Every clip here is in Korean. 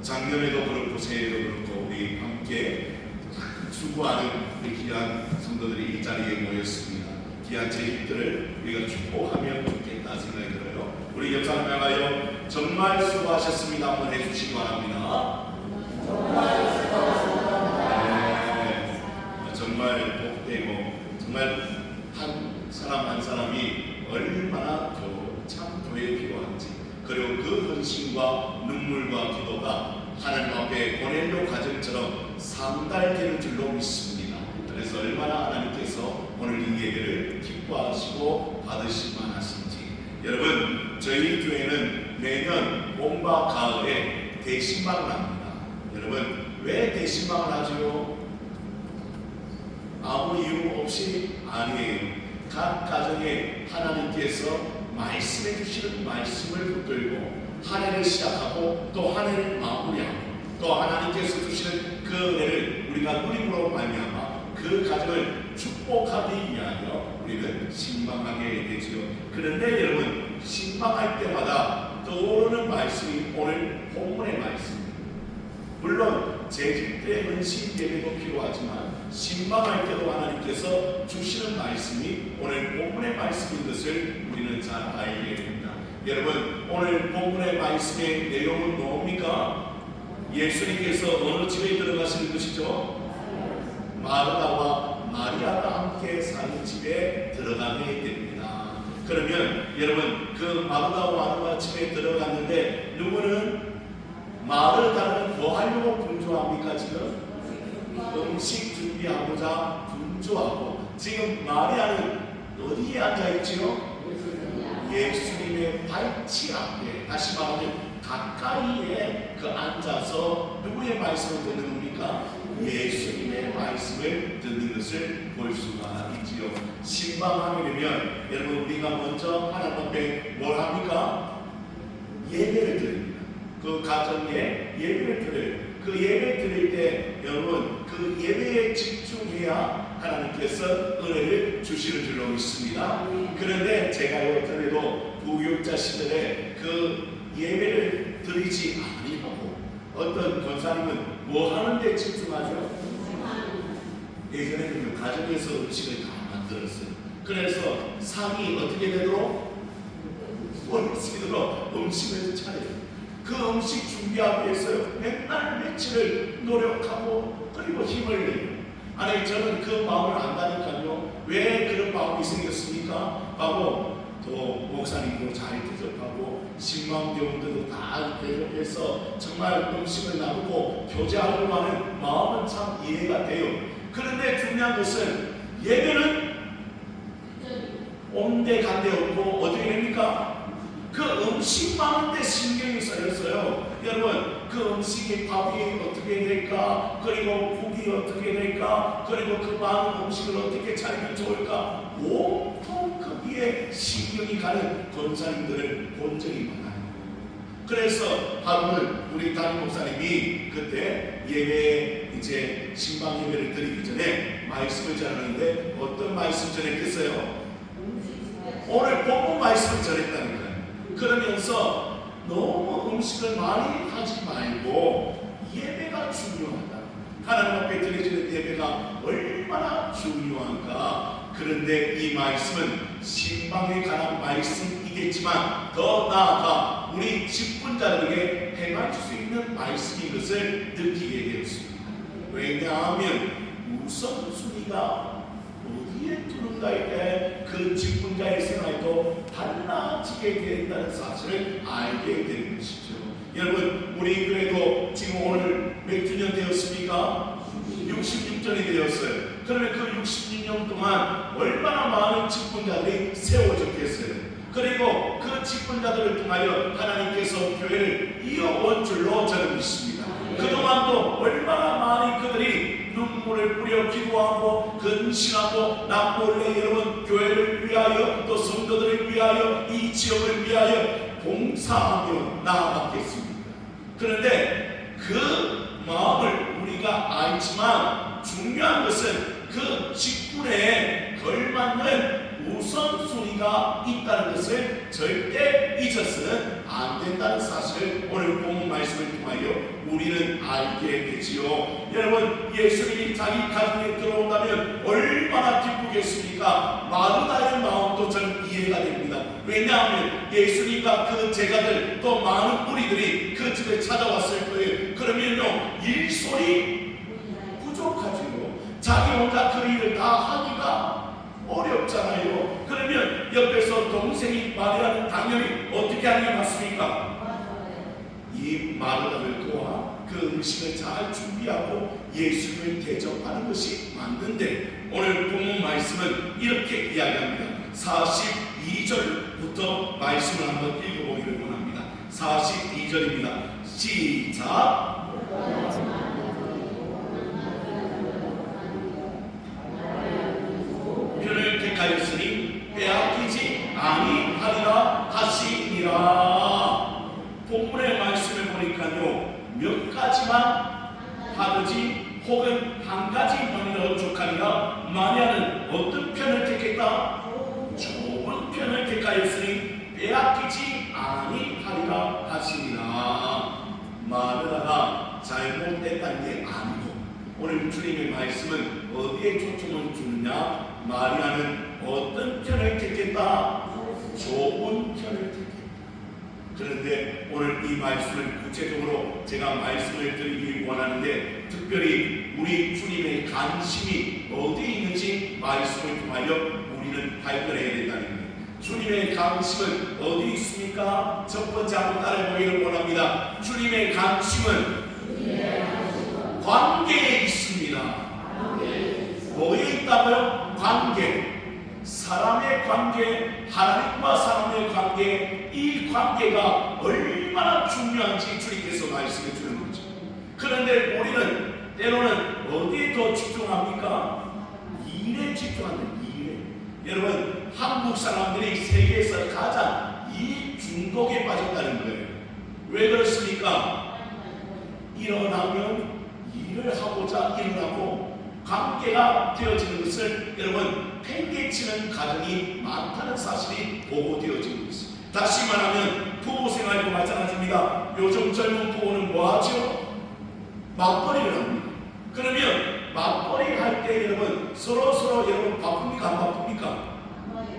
작년에도 그렇고 새해에도 그렇고 우리 함께 수고하는 우리 귀한 성도들이 이 자리에 모였습니다. 귀한 제집들을 우리가 축복하면 좋겠다 생각이 들어요. 우리 옆 사람 향하여 정말 수고하셨습니다 한번 해주시기 바랍니다. 네, 정말 복되고 정말 한 사람 한 사람이 얼마나 참 교회에 필요한지, 그리고 그 헌신과 눈물과 기도가 하나님 앞에 고넬료 과정처럼 상달되는 줄로 믿습니다. 그래서 얼마나 하나님께서 오늘 이 예배를 기뻐하시고 받으실 만하신지. 여러분, 저희 교회는 매년 봄과 가을에 대신방을 합니다. 여러분, 왜 대신방을 하죠? 아무 이유 없이 아니에요. 각 가정에 하나님께서 말씀해 주시는 말씀을 붙들고 한 해를 시작하고 또 한 해를 마무리하고 또 하나님께서 주시는 그 은혜를 우리가 누림으로 말미암아 그 가정을 축복하기 위하여 우리는 신방하게 되지요. 그런데 여러분, 신방할 때마다 떠오르는 말씀이 오늘 본문의 말씀입니다. 물론 재직때 헌신 예배도 필요하지만 신방할 때도 하나님께서 주시는 말씀이 오늘 본문의 말씀인 것을 우리는 잘 알게 됩니다. 여러분, 오늘 본문의 말씀의 내용은 뭡니까? 예수님께서 어느 집에 들어가시는 것이죠? 마르다와 마리아가 함께 사는 집에 들어가게 됩니다. 그러면 여러분, 그 마르다와 마리아 집에 들어갔는데 누구는 마르다는 뭐 하려고 분주합니까? 지금 음식 준비하고자 분주하고, 지금 마리아는 어디에 앉아있지요? 예수님의 발치 앞에, 다시 말하면 가까이에 그 앉아서 누구의 말씀을 듣는 겁니까? 예수님의 말씀을 듣는 것을 볼 수가 있지요. 신방하게 되면 여러분, 우리가 먼저 하나님 앞에 뭘 합니까? 예배를 드립니다. 그 가정에 예배를 드려요. 그 예배 드릴 때 여러분, 그 예배에 집중해야 하나님께서 은혜를 주시는 줄로 믿습니다. 그런데 제가 전에도 부교육자 시절에 그 예배를 드리지 아니하고 어떤 권사님은 뭐 하는데 집중하죠? 예전에는 가정에서 음식을 다 만들었어요. 그래서 상이 어떻게 되도록? 원수이도록 음식을 차려요. 그 음식 준비하기 위해서 맨날 며칠을 노력하고 그리고 힘을 내요. 아니, 저는 그 마음을 안다니까요. 왜 그런 마음이 생겼습니까? 하고 또 목사님도 잘 대접하고 신방교원들도 다 대접해서 정말 음식을 나누고 교제하려고 하는 마음은 참 이해가 돼요. 그런데 중요한 것은 예배는 온데 간데 없고 어떻게 됩니까? 그 음식 많은데 신경이 쓰였어요. 여러분, 그 음식이 밥이 어떻게 될까, 그리고 국이 어떻게 될까, 그리고 그 많은 음식을 어떻게 차리면 좋을까, 온통 거기에 신경이 가는 권사님들을 본 적이 많아요. 그래서 하루는 우리 담임 목사님이 그때 예배, 이제 신방 예배를 드리기 전에 말씀을 전하는데 어떤 말씀 전했겠어요? 오늘 본문 말씀을 전했다니까요. 그러면서 너무 음식을 많이 하지 말고 예배가 중요하다. 하나님 앞에 드려지는 예배가 얼마나 중요한가. 그런데 이 말씀은 신방에 관한 말씀이겠지만 더 나아가 우리 직분자들에게 행할 수 있는 말씀인 것을 느끼게 되었습니다. 왜냐하면 우선순위가 어디에 두는가에 대해 그 직분자의 생활도 달라지게 된다는 사실을 알게 되는 것이죠. 여러분, 우리 교회도 지금 오늘 몇 주년 되었습니까? 66년이 되었어요. 그러면 그 66년 동안 얼마나 많은 직분자들이 세워졌겠어요. 그리고 그 직분자들을 통하여 하나님께서 교회를 이어온 줄로 저는 믿습니다. 그동안도 얼마나 많은 그들이 눈물을 뿌려 기도하고 근신하고 나 몰래 여러분 교회를 위하여 또 성도들을 위하여 이 지역을 위하여 봉사하며 나아갔겠습니다. 그런데 그 마음을 우리가 알지만 중요한 것은 그 직분에 걸맞는 우선순위가 있다는 것을 절대 잊어서는 안 된다는 사실을 오늘 본문 말씀을 통하여 우리는 알게 되지요. 여러분, 예수님이 자기 가정에 들어온다면 얼마나 기쁘겠습니까? 마르다의 마음도 저는 이해가 됩니다. 왜냐하면 예수님과 그 제자들 또 많은 무리들이 그 집에 찾아왔을 거예요. 그러면요, 일손이 부족하지요. 자기 혼자 그 일을 다 하기가 어렵잖아요. 그러면 옆에서 동생이 마리아는 당연히 어떻게 하는 게 맞습니까? 이 마르다를 도와 그 음식을 잘 준비하고 예수님을 대접하는 것이 맞는데, 오늘 본문 말씀은 이렇게 이야기합니다. 42절부터 말씀을 한번 읽어보기를 원합니다. 42절입니다. 시작. 편을 택하였으니 빼앗기지 아니하리라 하시니라. 본문의 말씀을 보니까요, 몇 가지만 하든지 혹은 한 가지만이라도 족하니라. 마리아는 어떤 편을 택했다? 좋은 편을 택하였으니 빼앗기지 아니하리라 하시니라. 마르다가 잘못됐다는 게 아니고, 오늘 주님의 말씀은 어디에 초점을 주느냐? 마리아는 어떤 편을 택했다? 좋은 편을 택했다. 그런데 오늘 이 말씀을 구체적으로 제가 말씀을 드리기 원하는데, 특별히 우리 주님의 관심이 어디에 있는지 말씀을 통하여 우리는 발견해야 된다는 거예요. 주님의 관심은 어디 있습니까? 첫 번째 한번 따라해보기를 원합니다. 주님의 관심은 관계에 있습니다. 뭐에 있다고요? 관계. 사람의 관계, 하나님과 사람의 관계, 이 관계가 얼마나 중요한지 주님께서 말씀해 주는 거죠. 그런데 우리는 때로는 어디에 더 집중합니까? 일에 집중한다. 일에. 여러분, 한국 사람들이 세계에서 가장 일 중독에 빠졌다는 거예요. 왜 그렇습니까? 일어나면 일을 하고자 일어나고, 관계가 되어지는 것을 여러분 팽개치는 가정이 많다는 사실이 보고되어지고 있습니다. 다시 말하면 부부 생활도 마찬가지입니다. 요즘 젊은 부부는 뭐 하죠? 맞벌이를 합니다. 그러면 맞벌이 할 때 여러분 서로 여러분 바쁩니까? 안 바쁩니까?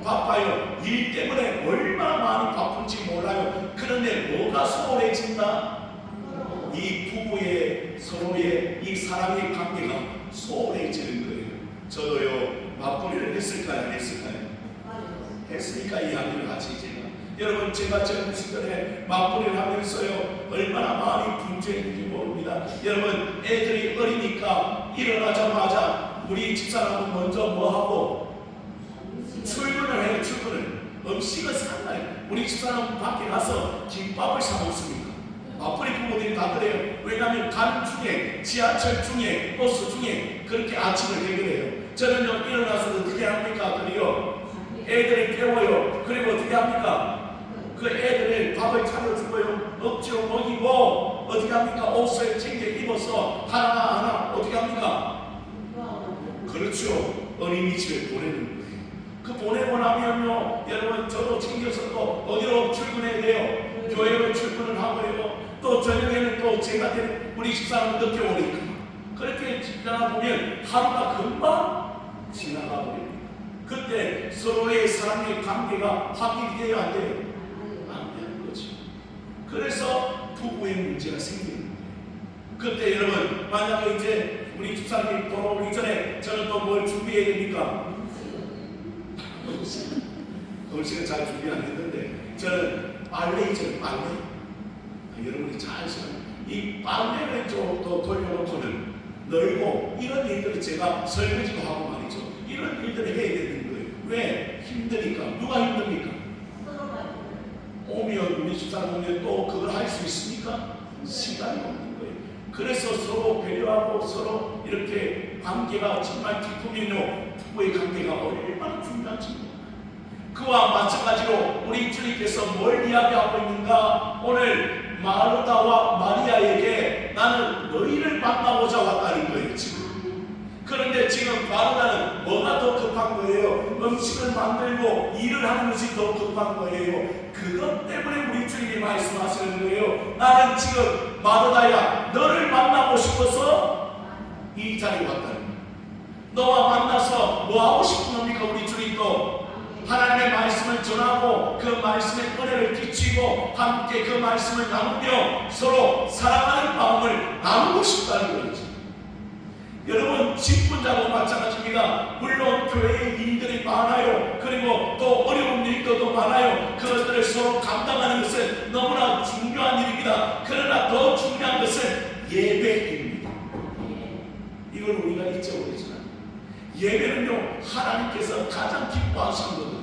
바빠요. 일 때문에 얼마나 많이 바쁜지 몰라요. 그런데 뭐가 소홀해진다? 이 부부의 서로의 이 사랑의 관계가 소홀해지는 거예요. 저도요, 맞벌이를 했을까요? 안 했을까요? 했으니까 이야기를 하지. 여러분, 제가 젊은 시절에 맞벌이를 하면서요, 얼마나 많이 분주했는지 모릅니다. 여러분, 애들이 어리니까 일어나자마자 우리 집사람은 먼저 뭐하고? 출근을 해요. 출근을. 음식을 사나요. 우리 집사람은 밖에 가서 김밥을 사 먹습니다. 맞벌이 부모들이 다 그래요. 왜냐하면 가는 중에, 지하철 중에, 버스 중에 그렇게 아침을 해결해요. 저는요, 일어나서 어떻게 합니까? 그래요, 애들이 깨워요. 그리고 어떻게 합니까? 그 애들을 밥을 차려주고요, 억지로 먹이고, 어떻게 합니까? 옷을 챙겨 입어서 하나하나 어떻게 합니까? 그렇죠, 어린이집에 보내는 거예요. 그 보내고 나면요, 여러분, 저도 챙겨서 또 어디로 출근해야 돼요? 교회로 출근을 하고요. 또 저녁에는 또 제가 우리 집사람 늦게 오니까 그렇게 지나가 보면 하루가 금방 지나가 버립니다. 그때 서로의 사랑의 관계가 확인이 돼야 안 돼요? 안 되는 거죠. 그래서 부부의 문제가 생기는 거예요. 그때 여러분, 만약에 이제 우리 집사람이 돌아오기 전에 저는 또 뭘 준비해야 됩니까? 음식은 잘 준비 안 했는데, 저는 빨래이죠, 빨래. 여러분이 잘 아시는 이 빨래를 좀 더 돌려놓고는 널고, 이런 일들을 제가 설거지도 하고 말이죠. 이런 일들을 해야 되는 거예요. 왜? 힘드니까. 누가 힘듭니까? 오면 우리 집사람 오면 또 그걸 할 수 있습니까? 시간이 없는 거예요. 그래서 서로 배려하고 서로 이렇게 관계가 정말 깊으면요, 부부의 관계가 얼마나 중요한지. 그와 마찬가지로 우리 주님께서 뭘 이야기하고 있는가? 오늘 마르다와 마리아에게 나는 너희를 만나고자 왔다는 거예요, 지금. 그런데 지금 마르다는 뭐가 더 급한 거예요? 음식을 만들고 일을 하는 것이 더 급한 거예요. 그것 때문에 우리 주님이 말씀하시는 거예요. 나는 지금 마르다야 너를 만나고 싶어서 이 자리에 왔다는 거예요. 너와 만나서 뭐 하고 싶은 겁니까? 우리 주님도 하나님의 말씀을 전하고 그 말씀의 은혜를 끼치고 함께 그 말씀을 나누며 서로 사랑하는 마음을 나누고 싶다는 거죠. 여러분, 직분자도 마찬가지입니다. 물론 교회에 일들이 많아요. 그리고 또 어려운 일도 많아요. 그것들을 서로 감당하는 것은 너무나 중요한 일입니다. 그러나 더 중요한 것은 예배입니다. 이걸 우리가 잊어버리잖아요. 예배는요, 하나님께서 가장 기뻐하시는 거거든요.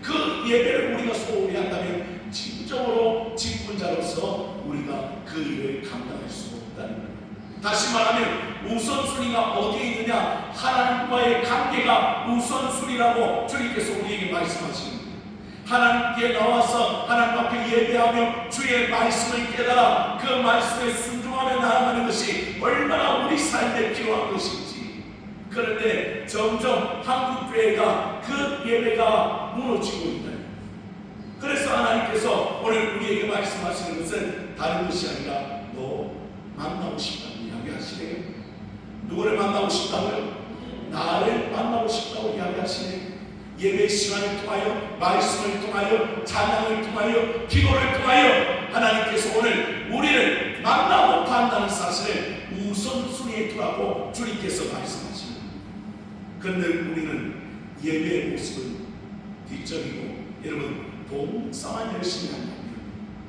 그 예배를 우리가 소홀히 한다면 진정으로 직분자로서 우리가 그 일을 감당할 수 없다는 거예요. 다시 말하면 우선순위가 어디에 있느냐? 하나님과의 관계가 우선순위라고 주님께서 우리에게 말씀하시는 거예요. 하나님께 나와서 하나님 앞에 예배하며 주의 말씀을 깨달아 그 말씀에 순종하며 나아가는 것이 얼마나 우리 삶에 필요한 것인지. 그런데 점점 한국교회가 그 예배가 무너지고 있다. 그래서 하나님께서 오늘 우리에게 말씀하시는 것은 다른 것이 아니라 너 만나고 싶다고 이야기하시네요. 누구를 만나고 싶다고요? 나를 만나고 싶다고 이야기하시네요. 예배 시간을 통하여, 말씀을 통하여, 찬양을 통하여, 기도를 통하여 하나님께서 오늘 우리를 만나고 판다는 사실을 우선순위에 두라고 주님께서 말씀하십니다. 그런데 우리는 예배의 모습은 뒷전이고, 여러분 봉사만 열심히 한다면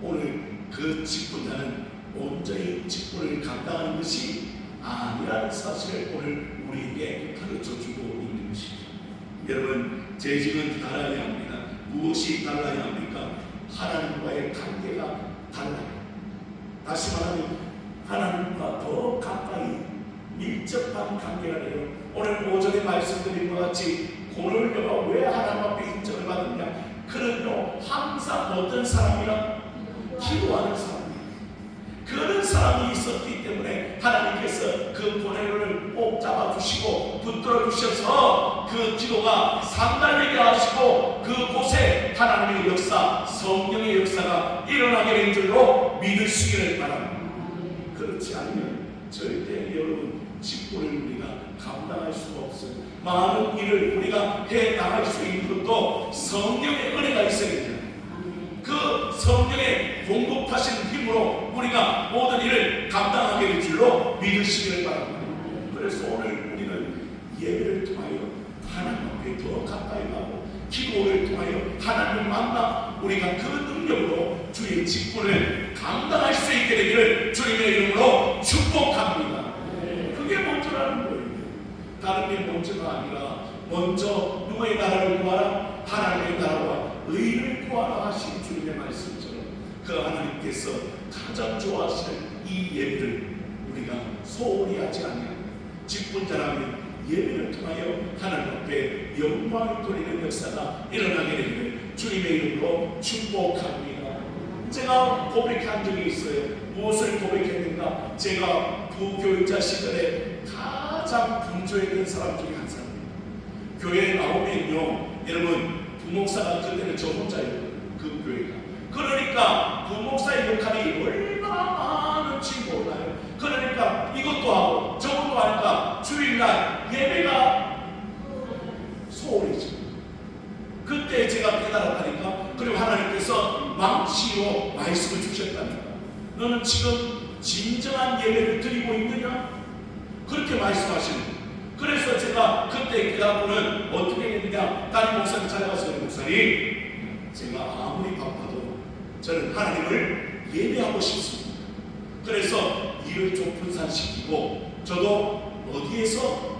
오늘 그 직분자는 온전히 직분을 감당하는 것이 아니라는 사실을 오늘 우리에게 가르쳐주고 있는 것이죠. 여러분, 재직은 달라야 합니다. 무엇이 달라야 합니까? 하나님과의 관계가 달라요. 다시 말하면 하나님과 더 가까이 밀접한 관계가 돼요. 오늘 오전에 말씀드린 것 같이 고넬료가 왜 하나님 앞에 인정을 받느냐? 그는요 항상 어떤 사람이라? 기도하는 사람. 그런 사람이 있었기 때문에 하나님께서 그 고넬료를 꼭 잡아주시고 붙들어 주셔서 그 기도가 상달되게 하시고 그곳에 하나님의 역사, 성령의 역사가 일어나게 된 줄로 믿으시기를 바랍니다. 그렇지 않으면 절대 여러분 직분을 우리가 감당할 수가 없어요. 많은 일을 우리가 해나갈 수 있는 것도 성령의 은혜가 있어야 되잖아요. 그 성령의 공급하신 힘으로 우리가 모든 일을 감당하게 될 줄로 믿으시기를 바랍니다. 그래서 오늘 우리는 예배를 통하여 하나님 앞에 더 가까이 가고 기도를 통하여 하나님을 만나 우리가 그 능력으로 주의 직분을 감당할 수 있게 되기를 주님의 이름으로 축복합니다. 그게 먼저라는 거예요. 다른 게 먼저가 아니라 먼저 누구의 나라를 구하라? 하나님의 나라와 의를 구하라 하신 주님의 말씀처럼 그 하나님께서 가장 좋아하시는 이 예배를 우리가 소홀히 하지 않는 직분자라면 예배를 통하여 하나님 앞에 영광을 돌리는 역사가 일어나게 되기를 주님의 이름으로 축복합니다. 제가 고백한 적이 있어요. 무엇을 고백했는가? 제가 부교육자 시절에 가장 분주했던 사람 중에 한 사람입니다. 교회에 나오면요, 여러분 부목사가 그때는 저 혼자였거든요. 그 교회가. 그러니까 부목사의 역할이 얼마나 많은지 몰라요. 그러니까 이것도 하고 저것도 하니까 주일날 예배가 소홀해지고, 그때 제가 깨달았다니까. 그리고 하나님께서 망치로 말씀을 주셨다니까. 너는 지금 진정한 예배를 드리고 있느냐? 그렇게 말씀하시는 거예요. 그래서 제가 그때 깨닫고는 어떻게 했느냐? 담임 목사님 찾아가서, 목사님, 제가 아무리 바빠도 저는 하나님을 예배하고 싶습니다. 그래서 일을 좀 분산시키고 저도 어디에서?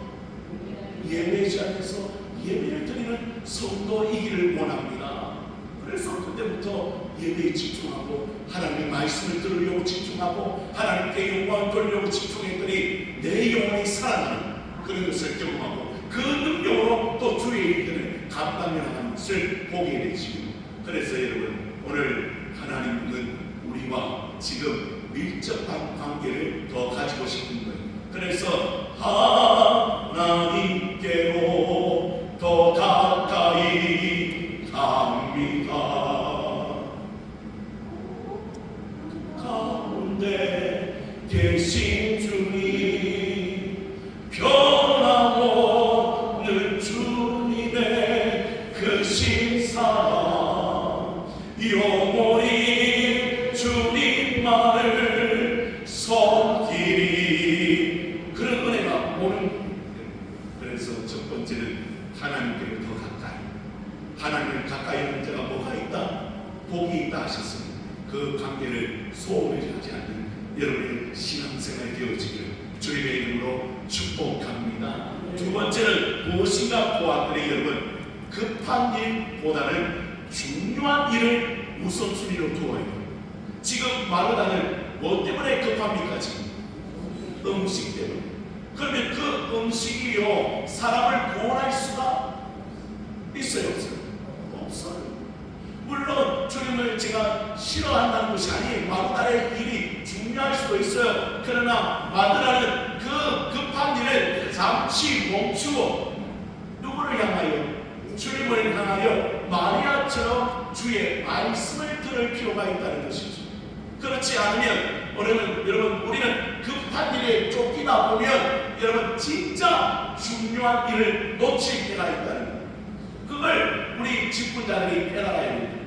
예배자에서 예배를 드리는 성도이기를 원합니다. 그래서 그때부터 예배에 집중하고 하나님의 말씀을 들으려고 집중하고 하나님께 영광을 돌리려고 집중했더니 내 영혼이 살아나는 그런 것을 경험하고 그 능력으로 또 주의 일들을 감당해 나가는 것을 보게 되지요. 그래서 여러분, 오늘 하나님은 우리와 지금 밀접한 관계를 더 가지고 싶은 거예요. 그래서 하나님께로 더 가까이 계신 주님, 변함없는 주님의 크신 사랑, 영원히 주님만을 섬기리. 그런 은혜가 오는. 그래서 첫 번째는 하나님께로 더 가까이. 하나님을 가까이 하는 자가 뭐가 있다? 복이 있다 하셨습니다. 그 관계를 소홀히 하지 않는 여러분의 신앙생활이 되어지기를 주님의 이름으로 축복합니다. 두 번째는 무엇인가 보았더니 여러분, 급한 일보다는 중요한 일을 우선순위로 두어야 해요. 지금 마르다는 뭐 때문에 급합니까? 지금 음식 때문에. 그러면 그 음식이요 사람을 구원할 수가 있어요, 없어요? 없어요. 물론 주님을 제가 싫어한다는 것이 아니에요. 마르다의 일이 중요할 수도 있어요. 그러나 마르다는 그 급한 일을 잠시 멈추고 누구를 향하여? 주님을 향하여 마리아처럼 주의 말씀을 들을 필요가 있다는 것이죠. 그렇지 않으면 여러분 우리는 급한 일에 쫓기다 보면 여러분 진짜 중요한 일을 놓칠 때가 있다는 거예요. 그걸 우리 직분자들이 깨달아야 됩니다.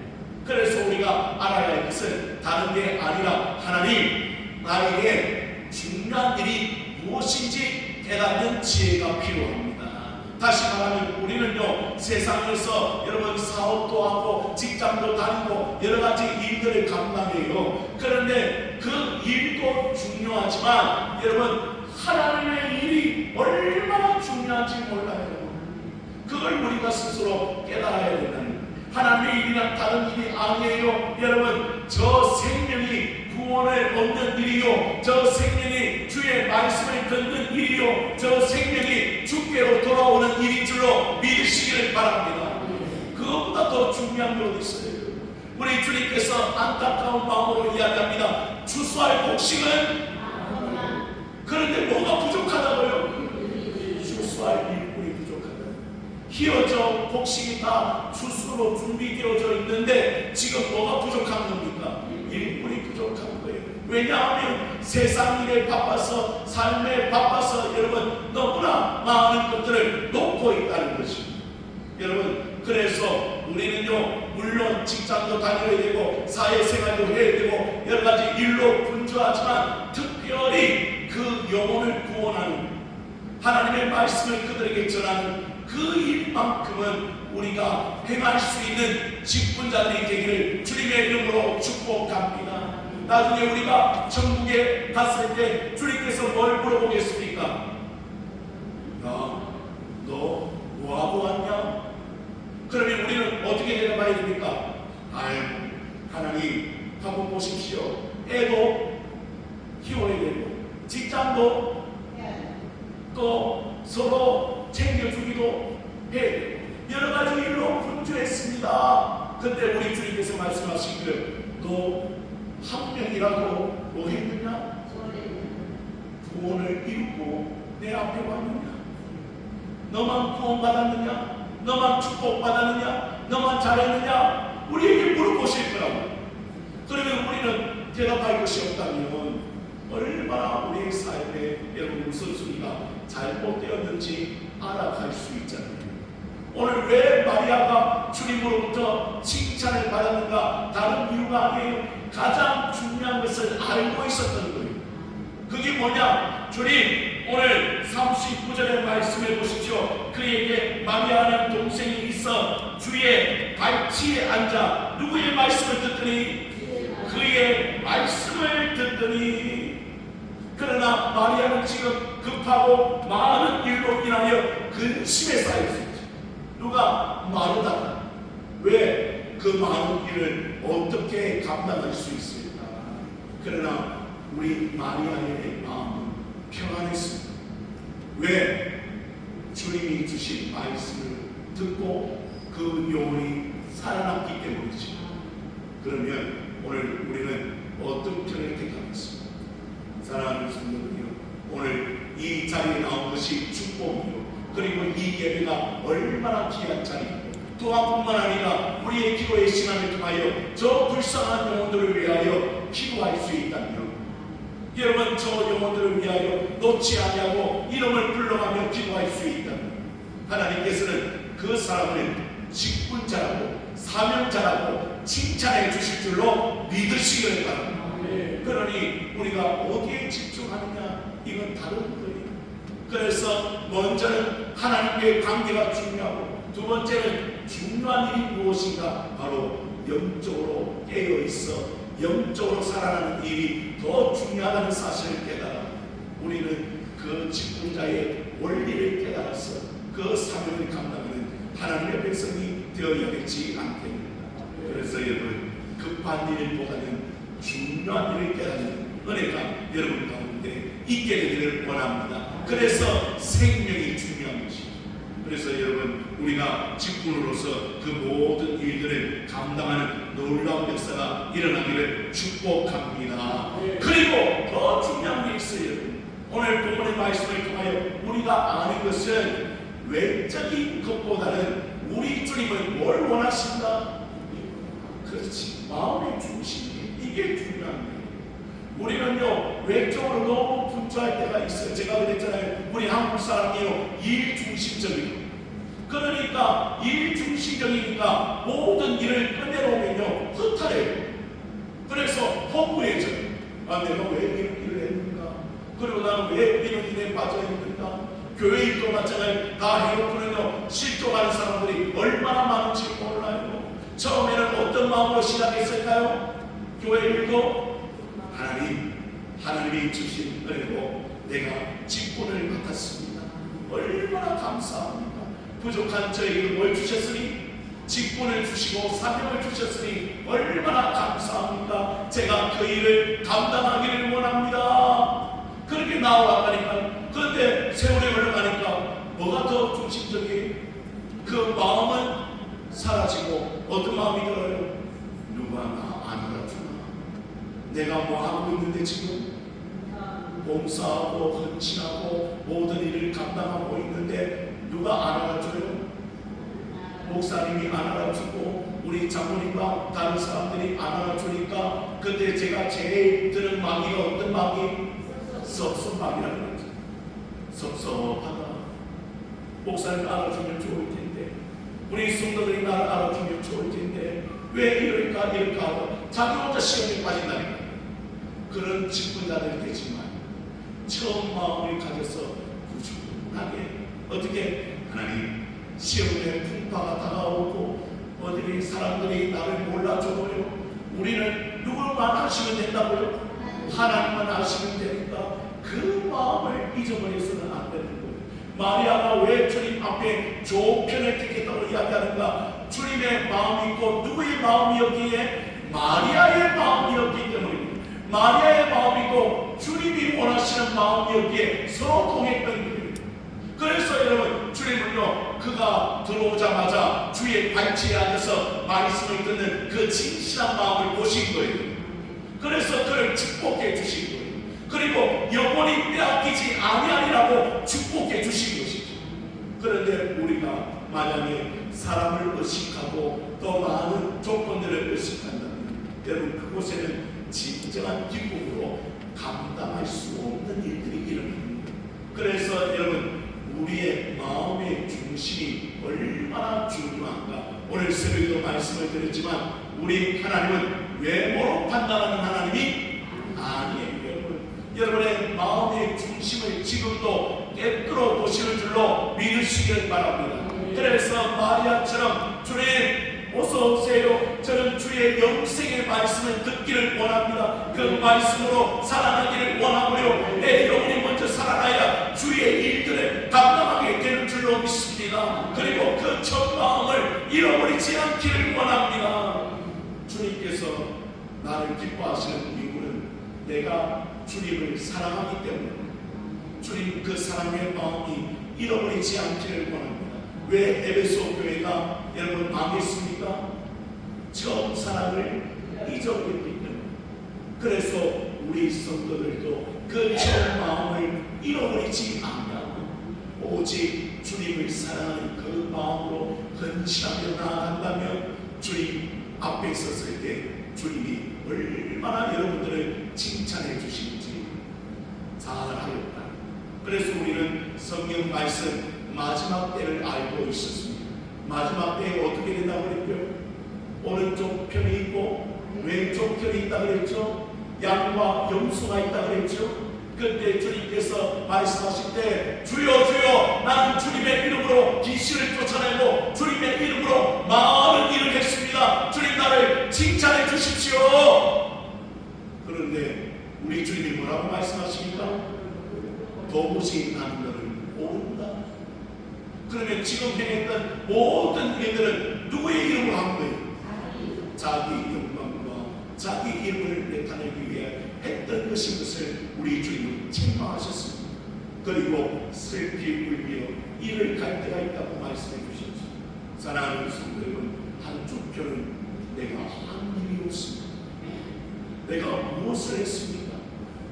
그래서 우리가 알아야 할 것은 다른 게 아니라 하나님, 나에게 중요한 일이 무엇인지 깨닫는 지혜가 필요합니다. 다시 말하면 우리는요 세상에서 여러분 사업도 하고 직장도 다니고 여러 가지 일들을 감당해요. 그런데 그 일도 중요하지만 여러분 하나님의 일이 얼마나 중요한지 몰라요. 그걸 우리가 스스로 깨달아야 된다는 거예요. 하나님의 일이란 다른 일이 아니에요. 여러분, 저 생명이 구원을 얻는 일이요, 저 생명이 주의 말씀을 듣는 일이요, 저 생명이 주께로 돌아오는 일인 줄로 믿으시기를 바랍니다. 그것보다 더 중요한 게 어디 있어요? 우리 주님께서 안타까운 마음으로 이야기합니다. 추수할 곡식은, 그런데 뭐가 부족하다고요? 추수할 일꾼이 부족하다. 희어져 곡식이 다 추수로 준비되어져 있는데 지금 뭐가 부족한 겁니까? 일꾼이 부족한 거예요. 왜냐하면 세상 일에 바빠서, 삶에 바빠서 여러분 너무나 많은 것들을 놓고 있다는 것입니다. 여러분, 그래서 우리는요 물론 직장도 다녀야 되고 사회생활도 해야 되고 여러 가지 일로 분주하지만 특별히 그 영혼을 구원하는, 하나님의 말씀을 그들에게 전하는 그 일만큼은 우리가 행할 수 있는 직분자들이 되기를 주님의 이름으로 축복합니다. 나중에 우리가 천국에 갔을 때 주님께서 뭘 물어보겠습니까? 야, 너 뭐하고 왔냐? 그러면 우리는 어떻게 대답해야 됩니까? 아유, 하나님 한번 보십시오. 애도 키워야 되고 직장도 또 서로 챙겨주기도 해야 되고 여러 가지 일로 분주했습니다. 근데 우리 주님께서 말씀하신 너 한 명이라도 뭐 했느냐? 구원을 이루고 내 앞에 왔느냐? 너만 구원받았느냐? 너만 축복받았느냐? 너만 잘했느냐? 우리에게 물어보실 거라고. 그러면 우리는 대답할 것이 없다면 얼마나 우리의 삶에 여러분 우선순위가 잘못되었는지 알아갈 수 있잖아요. 오늘 왜 마리아가 주님으로부터 칭찬을 받았는가? 다른 이유가 아니에요. 가장 중요한 것을 알고 있었던 거예요. 그게 뭐냐? 주님, 오늘 39절의 말씀해 보십시오. 그에게 마리아라는 동생이 있어 주의 발치에 앉아 누구의 말씀을 듣더니? 그의 말씀을 듣더니. 그러나 마리아는 지금 급하고 많은 일로 인하여 근심에 쌓여 있었죠. 누가? 마르다가. 왜? 그 많은 일을 어떻게 감당할 수 있을까? 그러나 우리 마리아의 마음은 평안했습니다. 왜? 주님이 주신 말씀을 듣고 그 영혼이 살아났기 때문이죠. 그러면 오늘 우리는 어떤 편을 택하겠습니까? 사랑하는 성도님이요, 오늘 이 자리에 나온 것이 축복이요, 그리고 이 예배가 얼마나 귀한 자리이고 또한뿐만 아니라 우리의 기도의 시간을 통하여 저 불쌍한 영혼들을 위하여 기도할 수 있다면 여러분, 저 영혼들을 위하여 놓지 아니하고 이름을 불러가며 기도할 수 있다. 하나님께서는 그 사람을 직분자라고 사명자라고 칭찬해 주실 줄로 믿으시기를 바랍니다. 그러니 우리가 어디에 집중하느냐, 이건 다른 거예요. 그래서 먼저는 하나님과의 관계가 중요하고, 두 번째는 중요한 일이 무엇인가, 바로 영적으로 깨어있어 영적으로 살아가는 일이 더 중요하다는 사실을 깨달아 우리는 그 직분자의 원리를 깨달아서 그 사명을 감당하는 하나님의 백성이 되어야겠지 않겠습니까? 그래서 여러분, 급한 일보다는 중요한 일을 깨닫는 은혜가 여러분 가운데 있게 되기를 원합니다. 그래서 생명이 중요한 것이죠. 그래서 여러분, 우리가 직분으로서 그 모든 일들을 감당하는 놀라운 역사가 일어나기를 축복합니다. 그리고 더 중요한 게 있어요. 오늘 본문의 말씀을 통하여 우리가 아는 것은 외적인 것보다는 우리 주님은 뭘 원하신다? 그렇지, 마음의 중심이 이게 중요한 거예요. 우리는요, 외적으로 너무 분주할 때가 있어요. 제가 그랬잖아요. 우리 한국 사람이요, 일중심적이에요. 그러니까 일중심적이니까 모든 일을 끝내놓으면요, 허탈해요. 그래서 허무해져요. 아, 내가 왜 이런 일을 했는가? 그리고 나는 왜 이런 일에 빠져있는가? 교회 일도 마찬가지로 다 해놓고는요, 실족하는 사람들이 얼마나 많은지 몰라요. 처음에는 어떤 마음으로 시작했을까요? 교회 일도 하나님이 주신 은혜로 내가 직분을 맡았습니다. 얼마나 감사합니까? 부족한 저에게 뭘 주셨으니? 직분을 주시고 사명을 주셨으니 얼마나 감사합니까? 제가 그 일을 감당하기를 원합니다. 그렇게 나와가니까. 그런데 세월이 흘러가니까 뭐가 더 중심적이에요? 그 마음은 사라지고 어떤 마음이 들어요? 누가 나 안 알아주나? 내가 뭐 하고 있는데 지금 봉사하고 헌신하고 모든 일을 감당하고 있는데 누가 안 알아줘요? 목사님이 안 알아주고 우리 장모님과 다른 사람들이 안 알아주니까 그때 제가 제일 드는 마음이 어떤 마음이? 섭섭함이라고 그러죠. 섭섭하다. 목사님 알아주면 좋을 텐데, 우리 성도들이 나를 알아주면 좋을 텐데 왜 이럴까 하고 자기 혼자 시험에 빠진다니까. 그런 직분자들이 되지만 처음 마음을 가져서 꾸준하게 어떻게 하나님, 시험의 풍파가 다가오고 어디 사람들이 나를 몰라줘도요, 우리는 누구만 하시면 된다고요? 하나님만 하시면 되니까 그 마음을 잊어버려서는 안 되는 거예요. 마리아가 왜 주님 앞에 좋은 편을 택했다고 이야기하는가? 주님의 마음이 있고 누구의 마음이었기에? 마리아의 마음이었기 때문입니다. 마리아의 마음이고 주님이 원하시는 마음이었기에 서로 통했던 거예요. 그래서 여러분, 주님은요, 그가 들어오자마자 주의 발치에 앉아서 말씀을 듣는 그 진실한 마음을 보신 거예요. 그래서 그를 축복해 주신 거예요. 그리고 영원히 빼앗기지 아니하리라고 축복해 주신 것이죠. 그런데 우리가 만약에 사람을 의식하고 또 많은 조건들을 의식한다면 여러분, 그곳에는 진정한 기쁨으로 감당할 수 없는 일들이 일어납니다. 그래서 여러분, 우리의 마음의 중심이 얼마나 중요한가. 오늘 새벽에도 말씀을 드렸지만 우리 하나님은 외모로 판단하는 하나님이 아니에요. 여러분의 마음의 중심을 지금도 깨뜨려 보시는 줄로 믿으시길 바랍니다. 그래서 마리아처럼 주님 어서 오세요, 저는 주의 영생의 말씀을 듣기를 원합니다. 그 말씀으로 살아나기를 원하고요, 내 영혼이 먼저 살아나야 주의 일들을 감당하게 되는 줄로 믿습니다. 그리고 그 첫 마음을 잃어버리지 않기를 원합니다. 주님께서 나를 기뻐하시는 이유는 내가 주님을 사랑하기 때문에, 주님 그 사랑의 마음이 잃어버리지 않기를 원합니다. 왜 에베소 교회가 여러분 망했습니까? 처음 사랑을 잊어버렸기 때문에. 그래서 우리 성도들도 그 처음 마음을 잃어버리지 않냐고 오직 주님을 사랑하는 그 마음으로 헌신하며 나아간다면 주님 앞에 섰을 때 주님이 얼마나 여러분들을 칭찬해 주시는지 잘하였다. 그래서 우리는 성경 말씀 마지막 때를 알고 있었습니다. 마지막 때에 어떻게 된다고 그랬죠? 오른쪽 편이 있고 왼쪽 편이 있다 그랬죠? 양과 염소가 있다 그랬죠? 그때 주님께서 말씀하실 때 주여 주여 나는 주님의 이름으로 귀신을 쫓아내고 주님의 이름으로 많은 일을 했습니다. 주님 나를 칭찬해 주십시오. 그런데 우리 주님이 뭐라고 말씀하십니까? 도무지 나는 너를 모른다. 그러면 지금 행했던 모든 일들은 누구의 이름으로 한 거예요? 자기 영광과 자기 이름을 나타내기 위해 했던 것인 것을 우리 주님은 책망하셨습니다. 그리고 슬피 울며 이를 갈 때가 있다고 말씀해 주셨죠. 사랑하는 성도 여러분, 한쪽 편은 내가 한 일이 없습니다. 내가 무엇을 했습니까?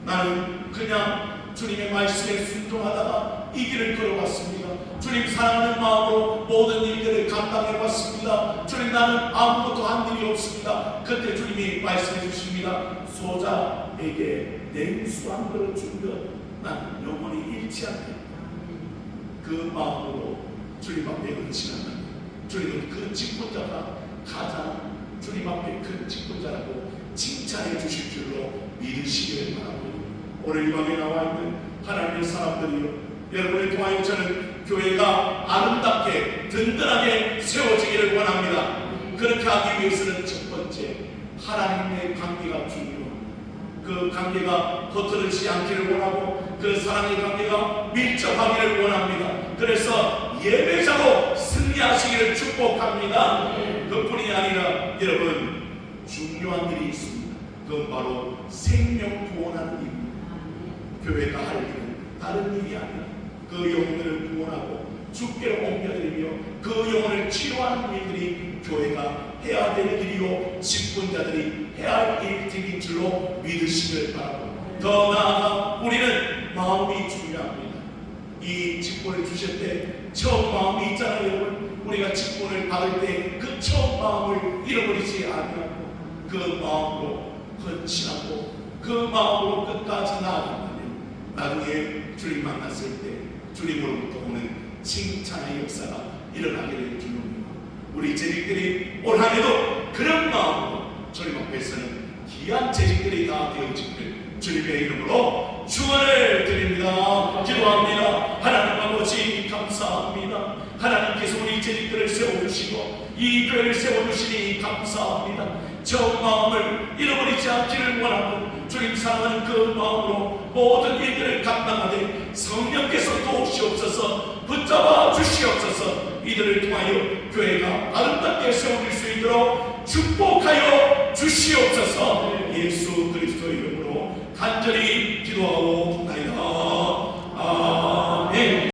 나는 그냥 주님의 말씀에 순종하다가 이 길을 걸어왔습니다. 주님 사랑하는 마음으로 모든 일들을 감당해왔습니다. 주님 나는 아무것도 한 일이 없습니다. 그때 주님이 말씀해 주십니다. 소자에게 냉수 한 그릇 주면 난 영원히 잃지 않겠다. 그 마음으로 주님 앞에 은신한다. 주님은 그 직분자가 가장 주님 앞에 큰 직분자라고 칭찬해 주실 줄로 믿으시기를 바랍니다. 오늘 이 밤에 나와 있는 하나님의 사람들이요, 여러분을 통하여 저는 교회가 아름답게 든든하게 세워지기를 원합니다. 그렇게 하기 위해서는 첫 번째 하나님의 관계가 중요합니다. 그 관계가 허투루지 않기를 원하고 그 사랑의 관계가 밀접하기를 원합니다. 그래서 예배자로 승리하시기를 축복합니다. 그뿐이 아니라 여러분 중요한 일이 있습니다. 그건 바로 생명 구원하는 일입니다. 교회가 할 일은 다른 일이 아니라 그 영혼을 구원하고 주께로 옮겨드리며 그 영혼을 치료하는 일들이 교회가 해야 되는 일이요 직분자들이 해야 할 일들인 줄로 믿으시길 바라고, 더 나아가 우리는 마음이 중요합니다. 이 직분을 주실 때 처음 마음이 있잖아요. 여러분 우리가 직분을 받을 때 그 처음 마음을 잃어버리지 아니하고 그 마음으로 헌신하고 그 마음으로 끝까지 나아간다면 나중에 주님 만났을 때 주님으로부터 오는 칭찬의 역사가 일어나게 될 줄로 믿습니다. 우리 재직들이 올 한해도 그런 마음으로 주님 앞에서는 귀한 재직들이 다 되어지기를 주님의 이름으로 축원을 드립니다. 기도합니다. 하나님 아버지 감사합니다. 하나님께서 우리 재직들을 세워주시고 이 교회를 세워주시니 감사합니다. 저 마음을 잃어버리지 않기를 원하고 주님 사랑하는 그 마음으로 모든 일들을 감당하되 성령께서 도우시옵소서, 붙잡아 주시옵소서. 이들을 통하여 교회가 아름답게 세워질 수 있도록 축복하여 주시옵소서.